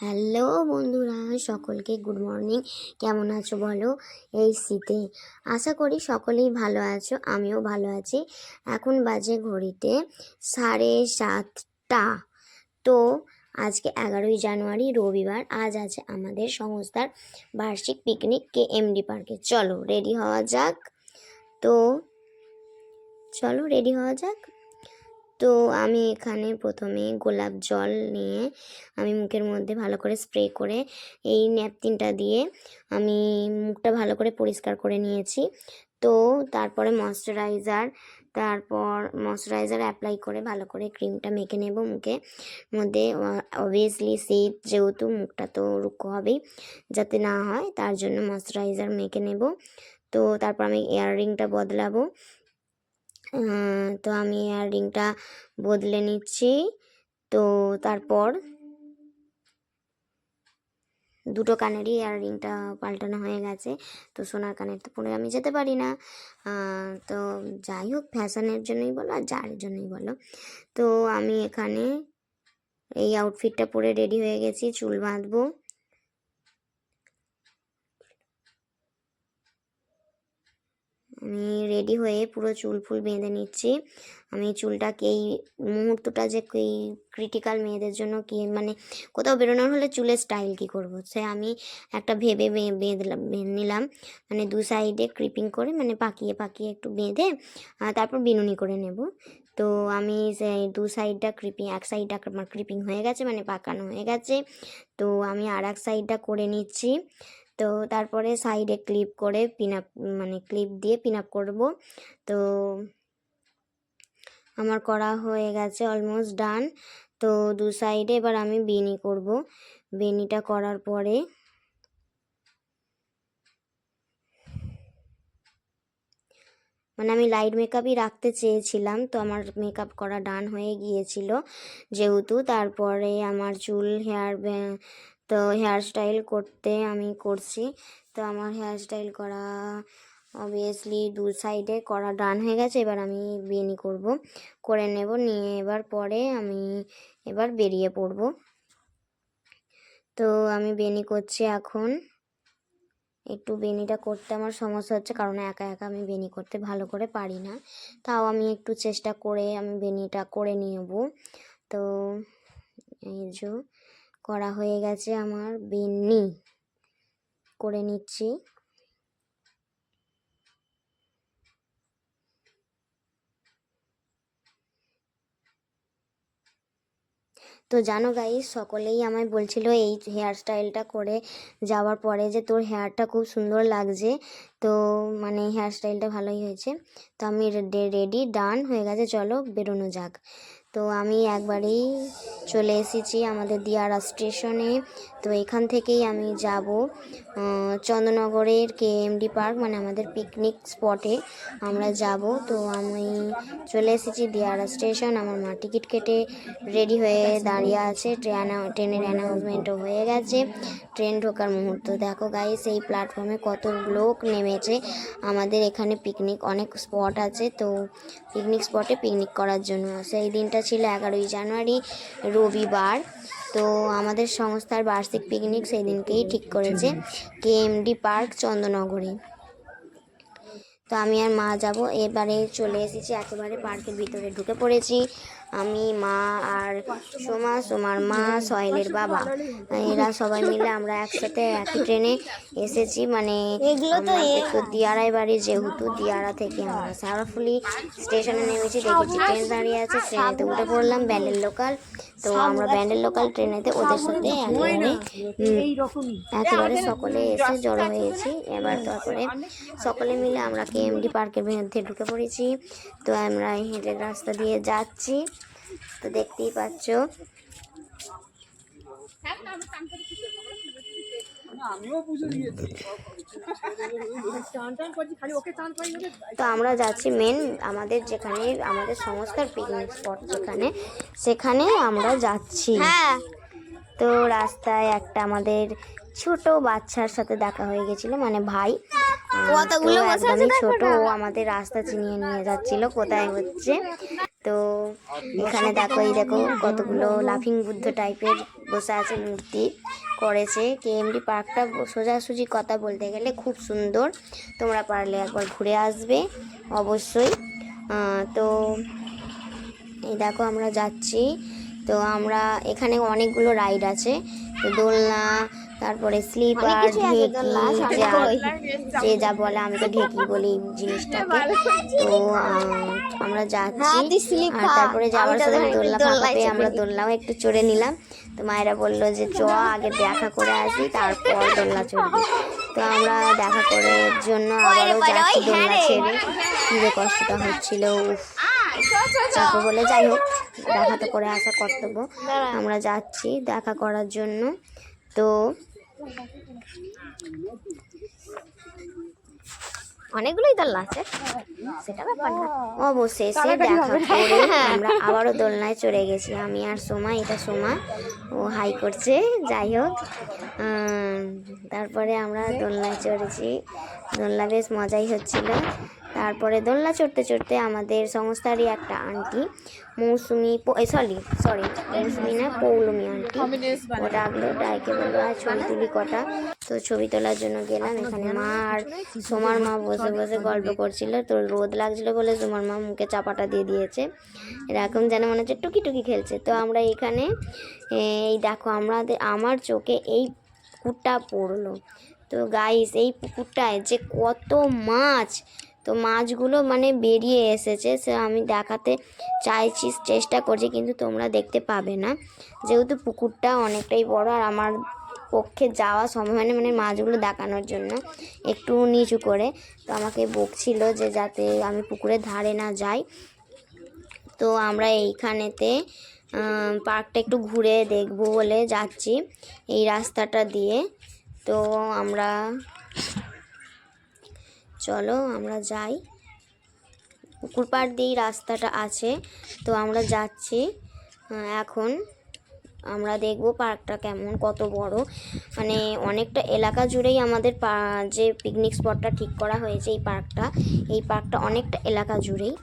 Hello বন্ধুরা, সকলকে good morning. কেমন আছো বলো এই শীতে? আশা করি সকলেই ভালো আছো, আমিও ভালো আছি। এখন বাজে ঘড়িতে 7:30। তো আজকে 11ই জানুয়ারি, রবিবার। আজ আছে আমাদের সংস্থার বার্ষিক পিকনিক KMD পার্কে। চলো রেডি হওয়া যাক। চলো রেডি হওয়া যাক। তো আমি এখানে প্রথমে গোলাপ জল নিয়ে আমি মুখের মধ্যে ভালো করে স্প্রে করে এই ন্যাপকিনটা দিয়ে আমি মুখটা ভালো করে পরিষ্কার করে নিয়েছি। তো তারপরে ময়শ্চারাইজার অ্যাপ্লাই করে ভালো করে ক্রিমটা মেখে নেব মুখে মধ্যে। অবভিয়াসলি শীত যেহেতু, মুখটা তো রুক্ষ হবেই, যাতে না হয় তার জন্য ময়শ্চারাইজার মেখে নেব। তো তারপর আমি ইয়াররিংটা বদলাবো। তো আমি ইয়াররিংটা বদলে নিচ্ছি। তো তারপর দুটো কানেরই ইয়াররিংটা পাল্টানো হয়ে গেছে। তো সোনার কানের তো পরে আমি যেতে পারি না। তো যাই হোক, ফ্যাশনের জন্যই বলো আর যার জন্যই বলো। তো আমি এখানে এই আউটফিটটা পরে রেডি হয়ে গেছি। চুল বাঁধবো। আমি রেডি হয়ে পুরো চুল ফুল বেঁধে নিচ্ছি। আমি চুলটাকে এই মুহূর্তটা যে এই ক্রিটিক্যাল মেয়েদের জন্য কি, মানে কোথাও বেরোনোর হলে চুলের স্টাইল কি করব, সে আমি একটা ভেবে বেঁধে নিলাম। মানে দু সাইডে ক্রিপিং করে, মানে পাকিয়ে পাকিয়ে একটু বেঁধে তারপর বিনুনি করে নেব। তো আমি সেই দু সাইডটা এক সাইডটা আমার ক্রিপিং হয়ে গেছে, মানে পাকানো হয়ে গেছে। তো আমি আর এক সাইডটা করে নিচ্ছি। তো তারপরে সাইডে ক্লিপ করে ক্লিপ দিয়ে পিন আপ করবো। তো আমার করা হয়ে গেছে, অলমোস্ট ডান। তো দু সাইডে এবার আমি বেনি করব। বেনিটা করার পরে আমি লাইট মেকআপই রাখতে চেয়েছিলাম, তো আমার মেকআপ করা ডান হয়ে গিয়েছিল যেহেতু। তারপরে আমার চুল হেয়ার স্টাইল আমি করছি। তো আমার হেয়ার স্টাইল করা অবভিয়াসলি দু সাইডে করা ডান হয়ে গেছে। এবার আমি বেনি করে নেব, নিয়ে পরে আমি বেরিয়ে পড়ব। তো আমি বেনি করছি এখন। একটু বেনিটা করতে আমার সমস্যা হচ্ছে, কারণ একা একা আমি বেনি করতে ভালো করে পারি না। তাও আমি একটু চেষ্টা করে আমি বেনিটা করে নেব। তো এই যে করা হয়ে গেছে, আমার বেনি করে নিচ্ছি। তো জানো গাইস, সকলেই আমায় বলছিল এই হেয়ার স্টাইলটা করে যাওয়ার পরে যে তোর হেয়ারটা খুব সুন্দর লাগছে। তো হেয়ার স্টাইলটা ভালোই হয়েছে। তো আমি রেডি, ডান হয়ে গেছে, চলো বেরোনো যাক। তো আমি একবারেই চলে এসেছি আমাদের দিয়ারা স্টেশনে। তো এখান থেকেই আমি যাব চন্দননগরের KMD পার্ক, আমাদের পিকনিক স্পটে আমরা যাব। তো আমি চলে এসেছি দিয়ারা স্টেশন। আমার মা টিকিট কেটে রেডি হয়ে দাঁড়িয়ে আছে। ট্রেনের অ্যানাউন্সমেন্টও হয়ে গেছে। ট্রেন ঢোকার মুহূর্ত দেখো গাইস, এই প্ল্যাটফর্মে কত লোক নেমেছে। আমাদের এখানে অনেক স্পট আছে, তো পিকনিক স্পটে পিকনিক করার জন্য। সেই দিনটা ছিল 11ই জানুয়ারি, রবিবার। তো আমাদের সংস্থার বার্ষিক পিকনিক সেই দিনকেই ঠিক করেছে KMD পার্ক চন্দননগরে। তো আমি আর মা যাব। এবারে চলে এসেছি, একেবারে পার্কের ভিতরে ঢুকে পড়েছি। আমি, মা আর সোমার মা, সহেলের বাবা, এরা সবাই মিলে আমরা একসাথে একই ট্রেনে এসেছি। তো দিয়ারায় বাড়ি, যেহেতু দিয়ারা থেকে আমরা শেওড়াফুলি স্টেশনে নেমেছি। দেখেছি ট্রেন দাঁড়িয়ে আছে, ট্রেনেতে উঠে পড়লাম ব্যান্ডেল লোকাল। তো আমরা ব্যান্ডেল লোকাল ট্রেনেতে ওদের সাথে একেবারে সকলে এসে জড়ো হয়েছি। তারপরে সকলে মিলে আমরা KMD পার্কের মধ্যে ঢুকে পড়েছি। তো আমরা হেঁটে রাস্তা দিয়ে যাচ্ছি, তো দেখতেই পাচ্ছ। তো আমরা যাচ্ছি মেন আমাদের সংস্থার পিকনিক স্পট সেখানে আমরা যাচ্ছি। তো রাস্তায় একটা আমাদের ছোট বাচ্চার সাথে দেখা হয়ে গেছিল, ভাই, একদমই ছোট। ও আমাদের রাস্তা চিনিয়ে নিয়ে যাচ্ছিল কোথায় হচ্ছে। তো এখানে দেখো কতগুলো লাফিং বুদ্ধ টাইপের বসে আছে মূর্তি করেছে। কেএমডি পার্কটা সোজাসুজি কথা বলতে গেলে খুব সুন্দর, তোমরা পারলে একবার ঘুরে আসবে অবশ্যই। তো এই দেখো আমরা যাচ্ছি। তো আমরা এখানে অনেকগুলো রাইড আছে, তো দোলনা, তারপরে স্লিপার, ঢেকি, যে যা বলে, আমি তো ঢেকি বলি জিনিসটাকে। তো আমরা যাচ্ছি, আর তারপরে যাওয়ার সময় দোলনা ফাঁকা পেয়ে আমরা দোলনাও একটু চড়ে নিলাম। তো মায়েরা বললো যে চ আগে দেখা করে আসি, তারপর দোলনা চড়বি। তো আমরা দেখা করার জন্য আবারও যাচ্ছি দোলনা ছেড়ে। কি যে কষ্টটা হচ্ছিল, তারপর বলে যাই হোক, দেখা তো করে আসা কর্তব্য। আমরা যাচ্ছি দেখা করার জন্য। তো অনেকগুলোই দোলনা আছে, সেটা ব্যাপার না। অবশেষে দেখা করে আমরা আবারও দোলনায় চড়ে গেছি, আমি আর সোমা। এটা সোমা, ও হাই করছে। যাই হোক, তারপরে আমরা দোলনায় চড়েছি, দোলনা বেশ মজাই হচ্ছিল। তারপরে দোলনা চড়তে চড়তে আমাদের সংস্থারই একটা আন্টি, মৌসুমি মৌসুমি না পৌলমি আন্টি, ও ডাকলো, ডাইকে বললো আর ছবি তুলি কটা। তো ছবি তোলার জন্য গেলাম। এখানে মা আর সোমার মা বসে বসে গল্প করছিল। তো রোদ লাগছিল বলে সোমার মা মুখে চাপাটা দিয়ে দিয়েছে, এরকম যেন মনে হচ্ছে টুকি টুকি খেলছে। তো আমরা এখানে এই দেখো, আমার চোখে এই পুকুরটা পড়লো। তো গাইস, এই পুকুরটায় যে কত মাছ, তো মাছগুলো মানে বেরিয়ে এসেছে, সে আমি দেখাতে চাইছি, চেষ্টা করছি, কিন্তু তোমরা দেখতে পাবে না, যেহেতু পুকুরটা অনেকটাই বড় আর আমার পক্ষে যাওয়া সম্ভব হয় না, মানে মাছগুলো দেখানোর জন্য একটু নিচু করে। তো আমাকে বকছিল যে যাতে আমি পুকুরের ধারে না যাই। তো আমরা এইখানেতে পার্কটা একটু ঘুরে দেখবো বলে যাচ্ছি এই রাস্তাটা দিয়ে। তো আমরা চলো আমরা যাই, পুকুর পাড় দিয়েই রাস্তাটা আছে। তো আমরা যাচ্ছি এখন, আমরা দেখবো পার্কটা কেমন, কত বড়, মানে অনেকটা এলাকা জুড়েই আমাদের যে পিকনিক স্পটটা ঠিক করা হয়েছে, এই পার্কটা অনেকটা এলাকা জুড়েই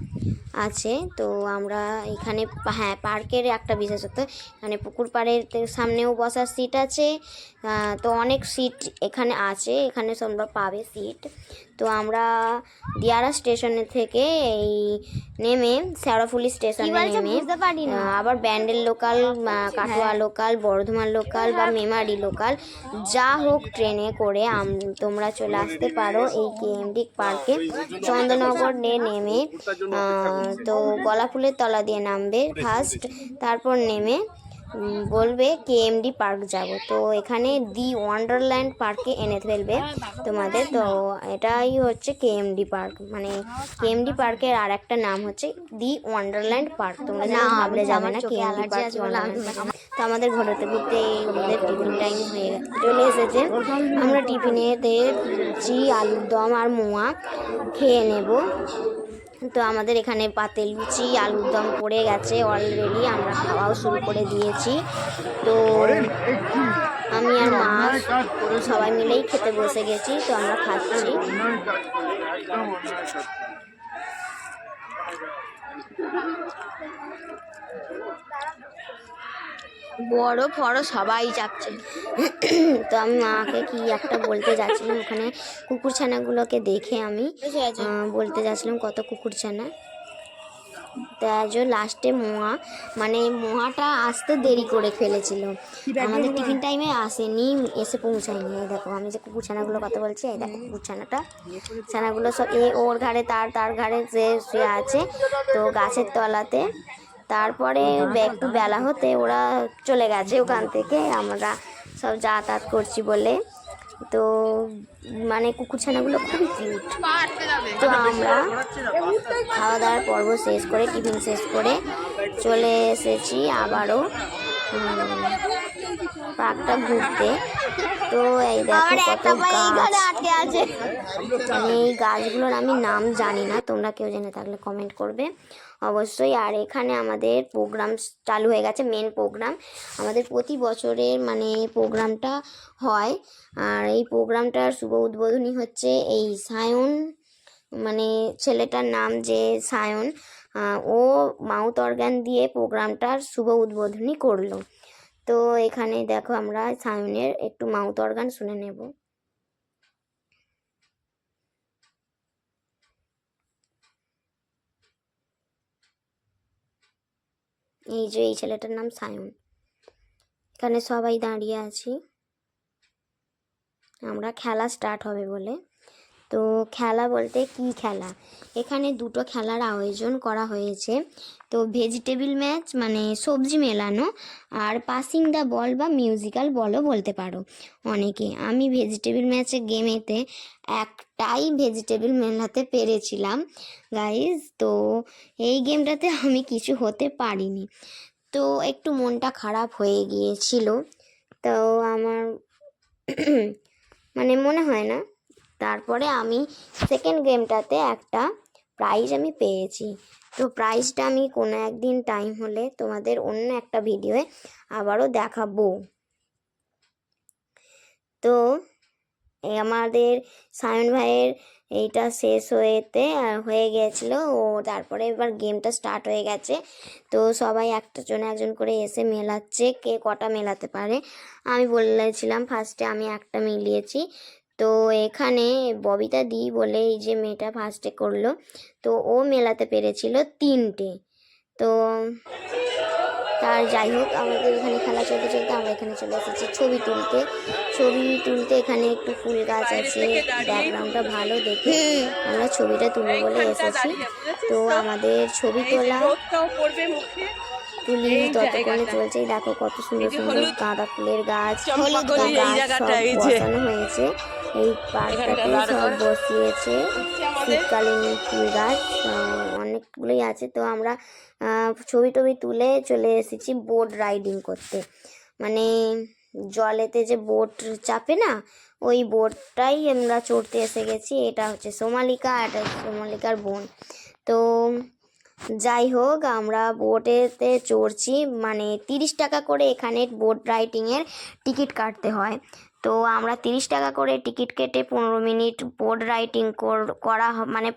আছে। তো আমরা এখানে, হ্যাঁ, পার্কের একটা বিশেষত্ব, মানে পুকুর পাড়ের সামনেও বসার সিট আছে, তো অনেক সিট এখানে আছে, এখানে তোমরা পাবে সিট। তো আমরা দিয়ারা স্টেশনে থেকে এই নেমে শেওড়াফুলি স্টেশনে নেমে আবার Bandel local, Katwa local, Bardhaman local বা মেমারি লোকাল, যা হোক ট্রেনে করে তোমরা চলে আসতে পারো এই কেএমডি পার্কে। চন্দননগর নেমে তো গলাফুলের তলা দিয়ে নামবে ফার্স্ট, তারপর নেমে বলবে কেএমডি পার্ক যাব। তো এখানে দি ওয়ান্ডারল্যান্ড পার্কে এনে ফেলবে তোমাদের। তো এটাই হচ্ছে কেএমডি পার্ক, মানে কেএমডি পার্কের আর একটা নাম হচ্ছে দি ওয়ান্ডারল্যান্ড পার্ক। তোমরা না ভাবলে যাবে না কেএমডি পার্ক। তো আমাদের ঘুরতে ঘুরতে আমাদের টিফিন টাইম হয়ে চলে এসেছে। আমরা টিফিনেতে লুচি, আলুর দম আর মোয়া খেয়ে নেব। তো আমাদের এখানে পাতে লুচি, আলুর দম পড়ে গেছে অলরেডি, আমরা খাওয়াও শুরু করে দিয়েছি। তো আমি আর মা সবাই মিলেই খেতে বসে গেছি। তো আমরা খাচ্ছি। বড় ফড় সবাই যাচ্ছে। তো আমি মাকে কি একটা বলতে যাচ্ছিলাম, ওখানে কুকুরছানাগুলোকে দেখে আমি বলতে যাচ্ছিলাম কত কুকুরছানা। তাই লাস্টে মোয়াটা আসতে দেরি করে ফেলেছিল, আমাদের টিফিন টাইমে আসেনি, এসে পৌঁছায়নি। এই দেখো আমি যে কুকুরছানাগুলো কথা বলছি, এই দেখো ছানাগুলো সব ওর ঘাড়ে, তার ঘাড়ে যে শুয়ে আছে, তো গাছের তলাতে। তারপরে একটু বেলা হতে ওরা চলে গেছে ওখান থেকে, আমরা সব যাতায়াত করছি বলে। তো মানে কুকুরছানাগুলো খুবই কিউট। তো আমরা খাওয়া দাওয়ার পর্ব শেষ করে, টিফিন শেষ করে চলে এসেছি আবারও পার্কটা ঘুরতে। তো এই দেখো কত গাছ আছে, এই গাছগুলোর আমি নাম জানি না, তোমরা কেউ জেনে থাকলে কমেন্ট করবে অবশ্যই। আর এখানে আমাদের প্রোগ্রাম চালু হয়ে গেছে, মেন প্রোগ্রাম আমাদের প্রতি বছরের মানে প্রোগ্রামটা হয়। আর এই প্রোগ্রামটার শুভ উদ্বোধনী হচ্ছে এই সায়ন, মানে ছেলেটার নাম যে সায়ন, ও মাউথ অর্গান দিয়ে প্রোগ্রামটার শুভ উদ্বোধনী করলো। তো এখানে দেখো আমরা সায়নের একটু মাউথ অর্গান শুনে নেব। এই যে এই ছেলেটার নাম সায়ন। এখানে সবাই দাঁড়িয়ে আছি আমরা খেলা স্টার্ট হবে বলে। তো খেলা বলতে কি খেলা, এখানে দুটো খেলার আয়োজন করা হয়েছে। তো ভেজিটেবল ম্যাচ মানে সবজি মেলানো, আর পাসিং দ্য বল বা মিউজিক্যাল বলও বলতে পারো অনেকে। আমি ভেজিটেবল ম্যাচের গেমেতে একটাই ভেজিটেবল মেলাতে পেরেছিলাম গাইজ। তো এই গেমটাতে আমি কিছু হতে পারিনি, তো একটু মনটা খারাপ হয়ে গিয়েছিল। তো আমার মানে মনে হয় না। তারপরে আমি সেকেন্ড গেমটাতে একটা প্রাইজ আমি পেয়েছি। তো প্রাইজটা আমি কোনো একদিন টাইম হলে তোমাদের অন্য একটা ভিডিওয়ে আবারও দেখাবো। তো আমাদের সায়ন ভাইয়ের এইটা শেষ হয়ে গিয়েছিলো ও, তারপরে এবার গেমটা স্টার্ট হয়ে গেছে। তো সবাই একজন করে এসে মেলাচ্ছে, কে কটা মেলাতে পারে। আমি বলেছিলাম ফার্স্টে আমি একটা মিলিয়েছি। তো এখানে ববিতা দি বলে এই যে মেয়েটা ফার্স্টে করলো, তো ও মেলাতে পেরেছিল 3টে। তো তার যাই হোক, আমাদের এখানে খেলা চলতে চলতে আমরা এখানে চলে এসেছি ছবি তুলতে। এখানে একটু ফুল গাছ আছে, ব্যাকগ্রাউন্ডটা ভালো দেখে আমরা ছবিটা তুলবো বলে এসেছি। তো আমাদের ছবি তুলি ততক্ষণে চলছেই। দেখো কত সুন্দর সুন্দর গাঁদা ফুলের গাছ সব বসানো হয়েছে। এই পার্কটাতে সব বসিয়েছে শীতকালীন ফুল গাছ, অনেকগুলোই আছে। তো আমরা ছবি তুলে চলে এসেছি বোট রাইডিং করতে, মানে জলেতে যে বোট চাপে না, ওই বোটটাই আমরা চড়তে এসে গেছি। এটা হচ্ছে সোমালিকা, এটা সোমালিকার বোন। তো যাই হোক, আমরা বোটেতে চড়ছি, মানে 30 টাকা করে এখানে বোট রাইডিংয়ের টিকিট কাটতে হয়। তো আমরা 30 টাকা করে টিকিট কেটে 15 মিনিট বোট রাইডিং করা মানে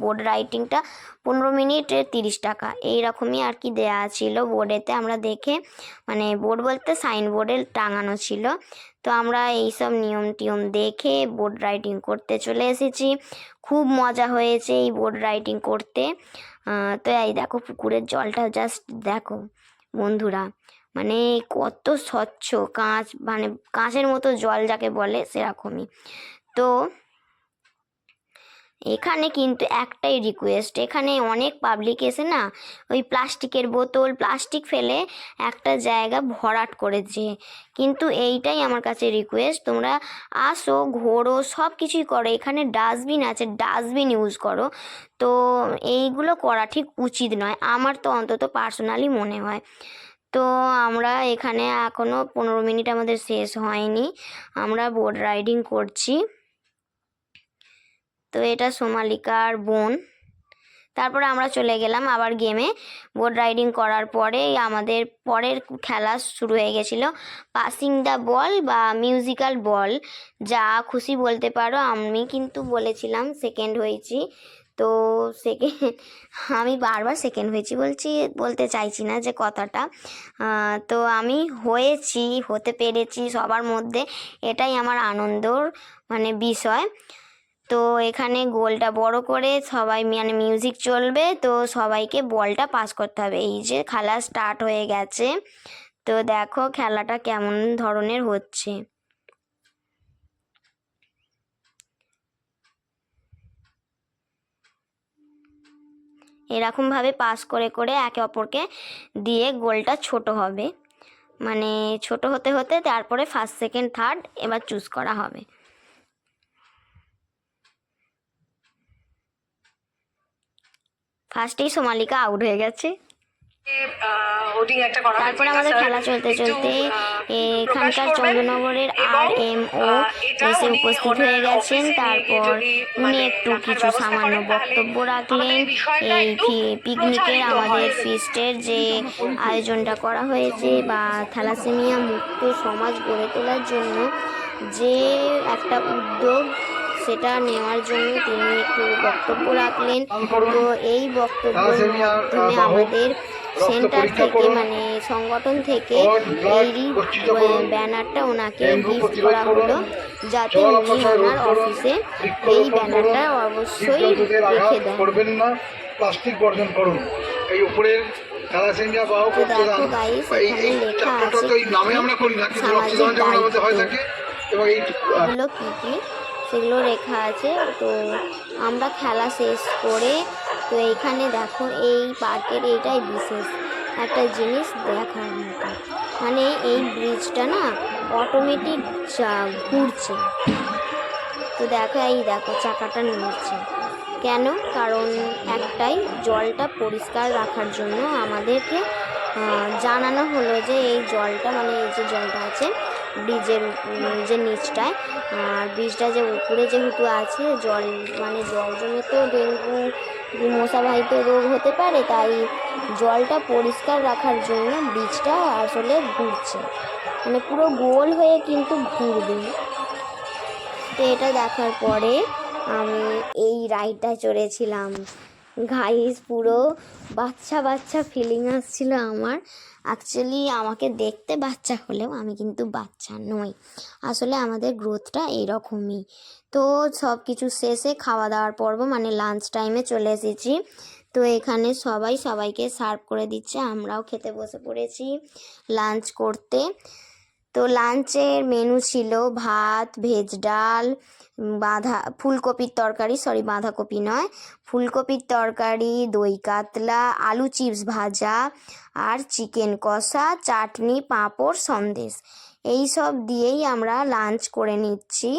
বোট রাইডিংটা 15 মিনিটে 30 টাকা এইরকমই আর কি দেয়া ছিল বোর্ডেতে। আমরা দেখে, মানে বোর্ড বলতে সাইনবোর্ডে টাঙানো ছিল। তো আমরা এইসব নিয়ম দেখে বোট রাইডিং করতে চলে এসেছি। খুব মজা হয়েছে এই বোট রাইডিং করতে। তো এই দেখো পুকুরের জলটা জাস্ট দেখো বন্ধুরা, মানে কত স্বচ্ছ, কাঁচ, মানে কাঁচের মতো জল যাকে বলে সেরকমই। তো এখানে কিন্তু একটাই রিকোয়েস্ট, এখানে অনেক পাবলিক এসে না ওই প্লাস্টিকের বোতল প্লাস্টিক ফেলে একটা জায়গা ভরাট করেছে। কিন্তু এইটাই আমার কাছে রিকোয়েস্ট, তোমরা আসো, ঘোরো, সব কিছুই করো, এখানে ডাস্টবিন আছে, ডাস্টবিন ইউজ করো। তো এইগুলো করা ঠিক উচিত নয়, আমার তো অন্তত পার্সোনালি মনে হয়। তো আমরা এখানে এখনও 15 মিনিট আমাদের শেষ হয়নি, আমরা বোট রাইডিং করছি। তো এটা সোমালিকার বোন। তারপরে আমরা চলে গেলাম আবার গেমে। বোট রাইডিং করার পরে আমাদের পরের খেলা শুরু হয়ে গেছিলো পাসিং দ্য বল বা মিউজিক্যাল বল, যা খুশি বলতে পারো। আমি কিন্তু বলেছিলাম সেকেন্ড হয়েছি। তো আমি বারবার সেকেন্ড হয়েছি বলতে চাইছি না যে কথাটা। তো আমি হতে পেরেছি সবার মধ্যে, এটাই আমার আনন্দর মানে বিষয়। তো এখানে গোলটা বড় করে সবাই মানে মিউজিক চলবে, তো সবাইকে বলটা পাস করতে হবে। এই যে খেলা স্টার্ট হয়ে গেছে, তো দেখো খেলাটা কেমন ধরনের হচ্ছে। এরকমভাবে পাস করে করে একে অপরকে দিয়ে গোলটা ছোট হবে, মানে ছোট হতে হতে তারপরে ফার্স্ট সেকেন্ড থার্ড এবার চুজ করা হবে। ফার্স্টেই সোমালিকা আউট হয়ে গেছে। তারপরে আমাদের খেলা চলতে চলতে এখানকার চন্দ্রনগরের RMO এসে উপস্থিত হয়ে গেছেন। তারপর উনি একটু কিছু সামান্য বক্তব্য রাখলেন। এই পিকনিকের আমাদের ফিস্টের যে আয়োজনটা করা হয়েছে বা থ্যালাসেমিয়া মুক্ত সমাজ গড়ে তোলার জন্য যে একটা উদ্যোগ, সেটা নেওয়ার জন্য তিনি একটু বক্তব্য রাখলেন। তো এই বক্তব্যের মাধ্যমে আমাদের সেন্টার থেকে মানে সংগঠন থেকে এই ব্যানারটা ওনাকে গিফট করা হলো, যাতে উনি ওনার অফিসে এই ব্যানারটা অবশ্যই রেখে দেন। করবেন না, প্লাস্টিক বর্জন করুন। এই উপরের থ্যালাসেমিয়া বা দেখো গাইস, এখানে লেখা আছে সামাজিক দায়িত্ব, এবং এই এগুলো কী কী সেগুলো লেখা আছে। তো আমরা খেলা শেষ করে তো এইখানে দেখো এই পার্কের এইটাই বিশেষ একটা জিনিস দেখার মতো, মানে এই ব্রিজটা না অটোমেটিক ঘুরছে। তো দেখো এই দেখো চাকাটা নড়ছে কেন? কারণ একটাই, জলটা পরিষ্কার রাখার জন্য আমাদেরকে জানানো হলো যে এই জলটা মানে এই যে জলটা আছে ব্রিজের যে নিচটায়, আর ব্রিজটা যে উপরে যেহেতু আছে জল মানে জল জমে তো ডেঙ্গু মশাবাহিত রোগ হতে পারে, তাই জলটা পরিষ্কার রাখার জন্য ব্রিজটা আসলে ঘুরছে, মানে পুরো গোল হয়ে কিন্তু ঘুরবে। তো এটা দেখার পরে আমি এই রাইডটা চড়েছিলাম গাইস, পুরো বাচ্চা বাচ্চা ফিলিং আসছিল আমার। অ্যাকচুয়ালি আমাকে দেখতে বাচ্চা হলেও আমি কিন্তু বাচ্চা নই, আসলে আমাদের গ্রোথটা এইরকমই। তো সব কিছু শেষে খাওয়া দাওয়ার পর্ব মানে লাঞ্চ টাইমে চলে এসেছি। তো এখানে সবাই সবাইকে সার্ভ করে দিচ্ছে, আমরাও খেতে বসে পড়েছি লাঞ্চ করতে। তো লাঞ্চের মেনু ছিল ভাত, ভেজ ডাল, ফুলকপির তরকারি, বাঁধাকপি নয়, ফুলকপির তরকারি, দই কাতলা, আলু চিপস ভাজা আর চিকেন কষা, চাটনি, পাঁপড়, সন্দেশ, এই সব দিয়েই আমরা লাঞ্চ করে নিচ্ছি।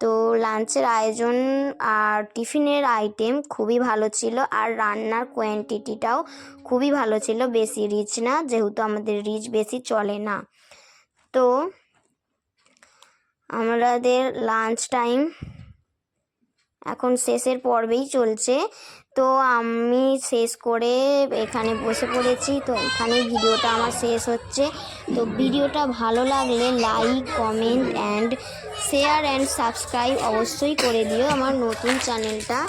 তো লাঞ্চের আয়োজন আর টিফিনের আইটেম খুবই ভালো ছিল, আর রান্নার কোয়ান্টিটিটাও খুবই ভালো ছিল, বেশি রিচ না, যেহেতু আমাদের রিচ বেশি চলে না। তো আমাদের লাঞ্চ টাইম এখন শেষের পর্বেই চলছে। তো আমি শেষ করে এখানে বসে পড়েছি। তো এখানেই ভিডিওটা আমার শেষ হচ্ছে। তো ভিডিওটা ভালো লাগলে like, comment and share and subscribe অবশ্যই করে দিও আমার নতুন চ্যানেলটা।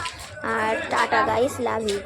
আর টাটা গাইস, লাভ ইউ।